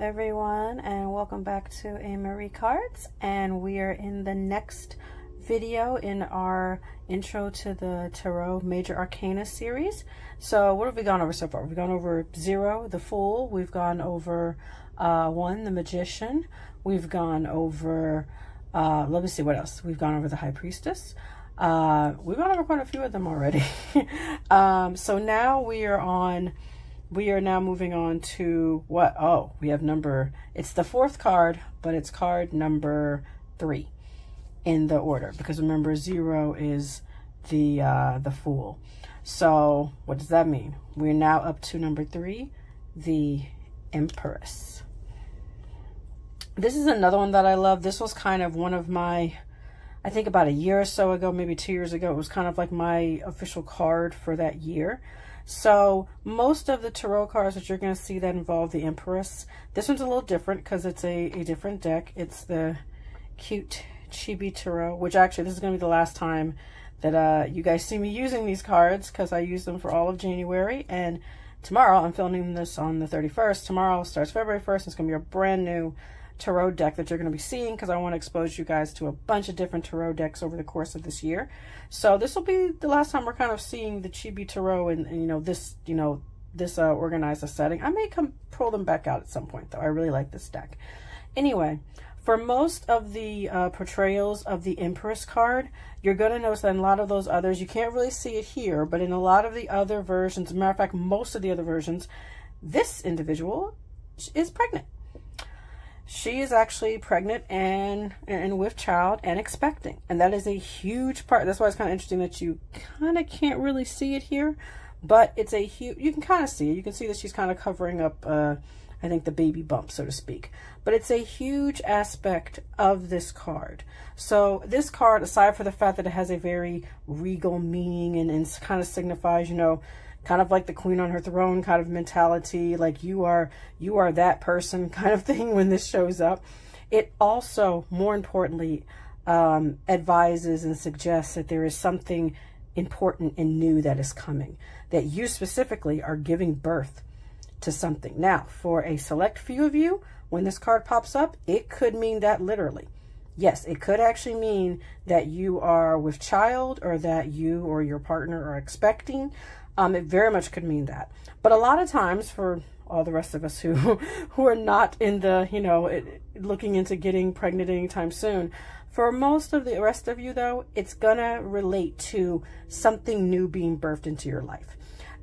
everyone, and welcome back to A Marie Cards, and we are in the next video in our intro to the Tarot Major Arcana series. So what have we gone over so far? We've gone over 0, the Fool. We've gone over 1, the Magician. We've gone over let me see what else. We've gone over the High Priestess. We've gone over quite a few of them already. So now we are now moving on to what? Oh, we have it's the 4th card, but it's card number 3 in the order, because remember 0 is the Fool. So what does that mean? We're now up to number 3, the Empress. This is another one that I love. This was kind of one of my, I think about a year or so ago, maybe 2 years ago, it was kind of like my official card for that year. So most of the tarot cards that you're going to see that involve the Empress, this one's a little different because it's a different deck. It's the cute Chibi Tarot, which actually this is going to be the last time that you guys see me using these cards, because I use them for all of January, and tomorrow, I'm filming this on the 31st. Tomorrow starts February 1st. It's going to be a brand new tarot deck that you're going to be seeing, because I want to expose you guys to a bunch of different tarot decks over the course of this year. So this will be the last time we're kind of seeing the Chibi Tarot and this organized a setting. I may pull them back out at some point, though. I really like this deck. Anyway, for most of the portrayals of the Empress card, you're going to notice that in a lot of those others, you can't really see it here, but in a lot of the other versions, as a matter of fact, most of the other versions, this individual is pregnant. She is actually pregnant and with child and expecting. And that is a huge part. That's why it's kind of interesting that you kind of can't really see it here. But it's a huge, you can kind of see it. You can see that she's kind of covering up, I think, the baby bump, so to speak. But it's a huge aspect of this card. So this card, aside from the fact that it has a very regal meaning and kind of signifies, kind of like the queen on her throne kind of mentality, like you are that person kind of thing when this shows up. It also, more importantly, advises and suggests that there is something important and new that is coming, that you specifically are giving birth to something. Now, for a select few of you, when this card pops up, it could mean that literally. Yes, it could actually mean that you are with child, or that you or your partner are expecting. It very much could mean that. But a lot of times, for all the rest of us who are not in the, looking into getting pregnant anytime soon, for most of the rest of you, though, it's gonna relate to something new being birthed into your life.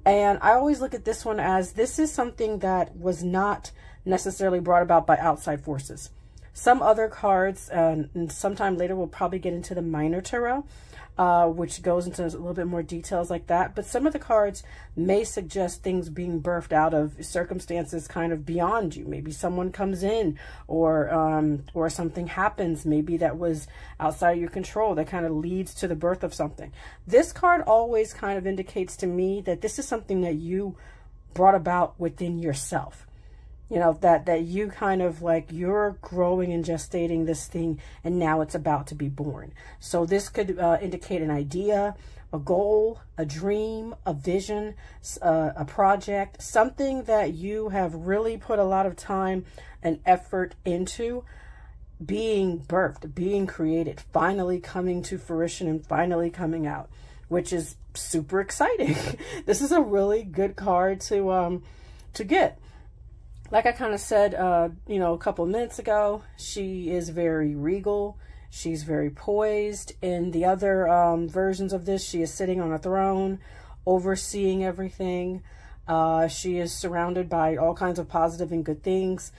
And I always look at this one as this is something that was not necessarily brought about by outside forces. Some other cards, and sometime later we'll probably get into the Minor Tarot, which goes into a little bit more details like that. But some of the cards may suggest things being birthed out of circumstances kind of beyond you. Maybe someone comes in, or something happens, maybe that was outside of your control, that kind of leads to the birth of something. This card always kind of indicates to me that this is something that you brought about within yourself. That you kind of like, you're growing and gestating this thing, and now it's about to be born. So this could indicate an idea, a goal, a dream, a vision, a project, something that you have really put a lot of time and effort into being birthed, being created, finally coming to fruition and finally coming out, which is super exciting. This is a really good card to get. Like I kind of said, a couple of minutes ago, she is very regal. She's very poised. In the other versions of this, she is sitting on a throne, overseeing everything. She is surrounded by all kinds of positive and good things.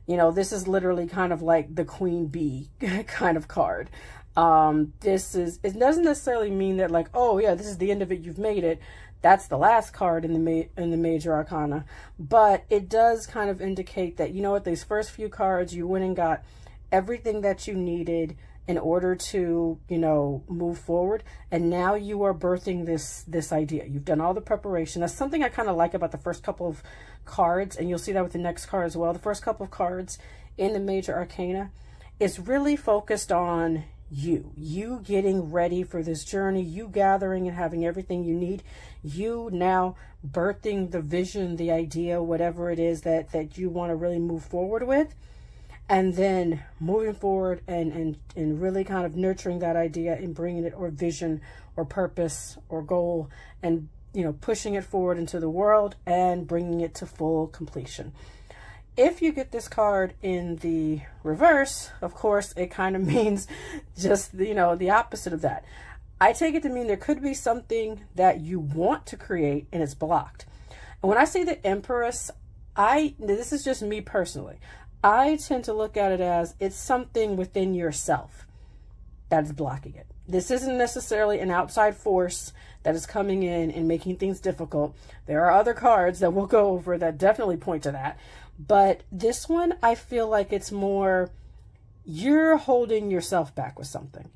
This is literally kind of like the queen bee kind of card. It doesn't necessarily mean that like, oh yeah, this is the end of it, you've made it. That's the last card in the Major Arcana, but it does kind of indicate that, these first few cards, you went and got everything that you needed in order to, move forward. And now you are birthing this idea. You've done all the preparation. That's something I kind of like about the first couple of cards. And you'll see that with the next card as well. The first couple of cards in the Major Arcana is really focused on you getting ready for this journey, you gathering and having everything you need, you now birthing the vision, the idea, whatever it is that you want to really move forward with, and then moving forward and really kind of nurturing that idea and bringing it, or vision or purpose or goal, and pushing it forward into the world and bringing it to full completion. If you get this card in the reverse, of course, it kind of means just, the opposite of that. I take it to mean there could be something that you want to create and it's blocked. And when I say the Empress, this is just me personally, I tend to look at it as it's something within yourself that's blocking it. This isn't necessarily an outside force that is coming in and making things difficult. There are other cards that we'll go over that definitely point to that. But this one, I feel like it's more, you're holding yourself back with something.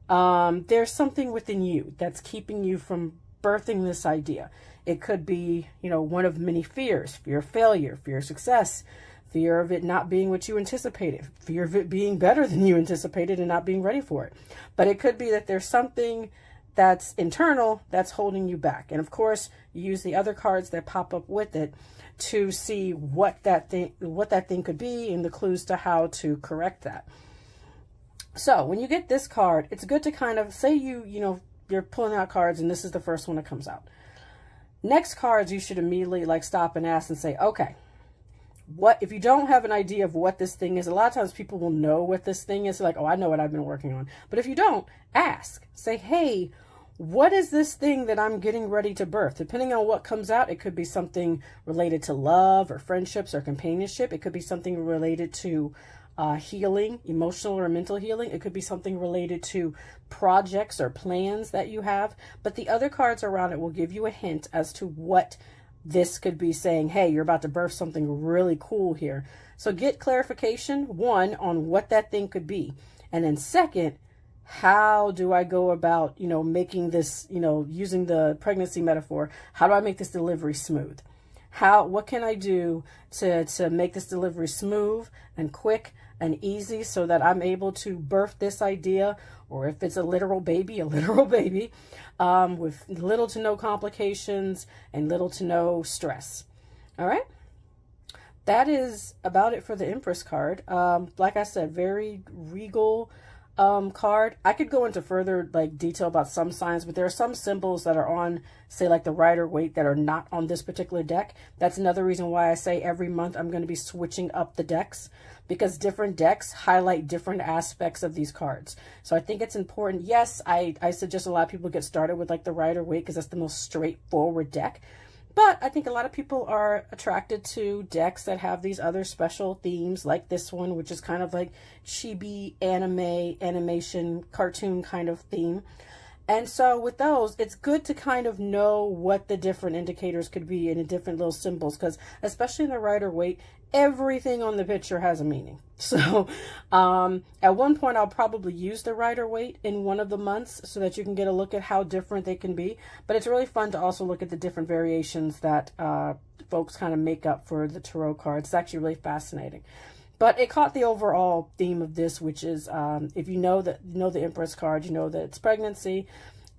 There's something within you that's keeping you from birthing this idea. It could be, one of many fears: fear of failure, fear of success, fear of it not being what you anticipated, fear of it being better than you anticipated and not being ready for it. But it could be that there's something that's internal that's holding you back. And of course, you use the other cards that pop up with it to see what that thing could be and the clues to how to correct that. So when you get this card, it's good to kind of say you're pulling out cards and this is the first one that comes out. Next cards, you should immediately stop and ask and say, okay, what if you don't have an idea of what this thing is? A lot of times people will know what this thing is, like, oh, I know what I've been working on. But if you don't, ask, say, hey, what is this thing that I'm getting ready to birth? Depending on what comes out, it could be something related to love or friendships or companionship. It could be something related to healing, emotional or mental healing. It could be something related to projects or plans that you have. But the other cards around it will give you a hint as to what this could be saying. Hey, you're about to birth something really cool here. So get clarification, one, on what that thing could be. And then second, how do I go about, making this, using the pregnancy metaphor, how do I make this delivery smooth? What can I do to make this delivery smooth and quick and easy so that I'm able to birth this idea, or if it's a literal baby, with little to no complications and little to no stress. All right. That is about it for the Empress card. Like I said, very regal card. I could go into further detail about some signs, but there are some symbols that are on, say, like the Rider-Waite, that are not on this particular deck. That's another reason why I say every month I'm going to be switching up the decks, because different decks highlight different aspects of these cards. So I think it's important. Yes, I suggest a lot of people get started with the Rider-Waite because that's the most straightforward deck. But I think a lot of people are attracted to decks that have these other special themes, like this one, which is kind of like chibi animation, cartoon kind of theme. And so with those, it's good to kind of know what the different indicators could be and the different little symbols, because especially in the Rider-Waite, everything on the picture has a meaning. So at one point, I'll probably use the Rider-Waite in one of the months so that you can get a look at how different they can be. But it's really fun to also look at the different variations that folks kind of make up for the tarot cards. It's actually really fascinating. But it caught the overall theme of this, which is if you know the Empress card, you know that it's pregnancy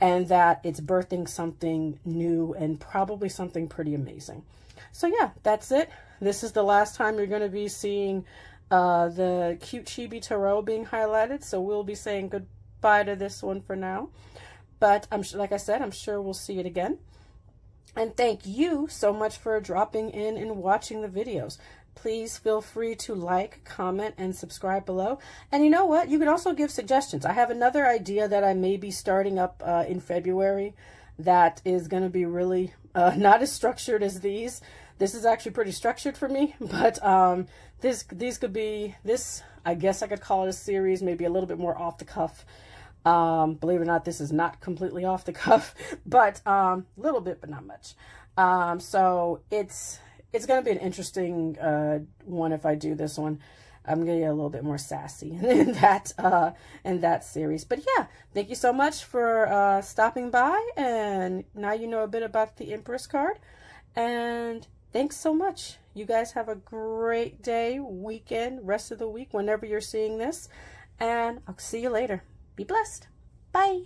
and that it's birthing something new and probably something pretty amazing. So yeah, that's it. This is the last time you're going to be seeing the cute chibi tarot being highlighted. So we'll be saying goodbye to this one for now. But like I said, I'm sure we'll see it again. And thank you so much for dropping in and watching the videos. Please feel free to like, comment, and subscribe below. And you know what? You can also give suggestions. I have another idea that I may be starting up in February that is going to be really not as structured as these. This is actually pretty structured for me, but these could be, I guess I could call it a series, maybe a little bit more off the cuff. Believe it or not, this is not completely off the cuff, but a little bit, but not much. So it's going to be an interesting one if I do this one. I'm going to get a little bit more sassy in that series. But yeah, thank you so much for stopping by. And now you know a bit about the Empress card. And thanks so much. You guys have a great day, weekend, rest of the week, whenever you're seeing this. And I'll see you later. Be blessed. Bye.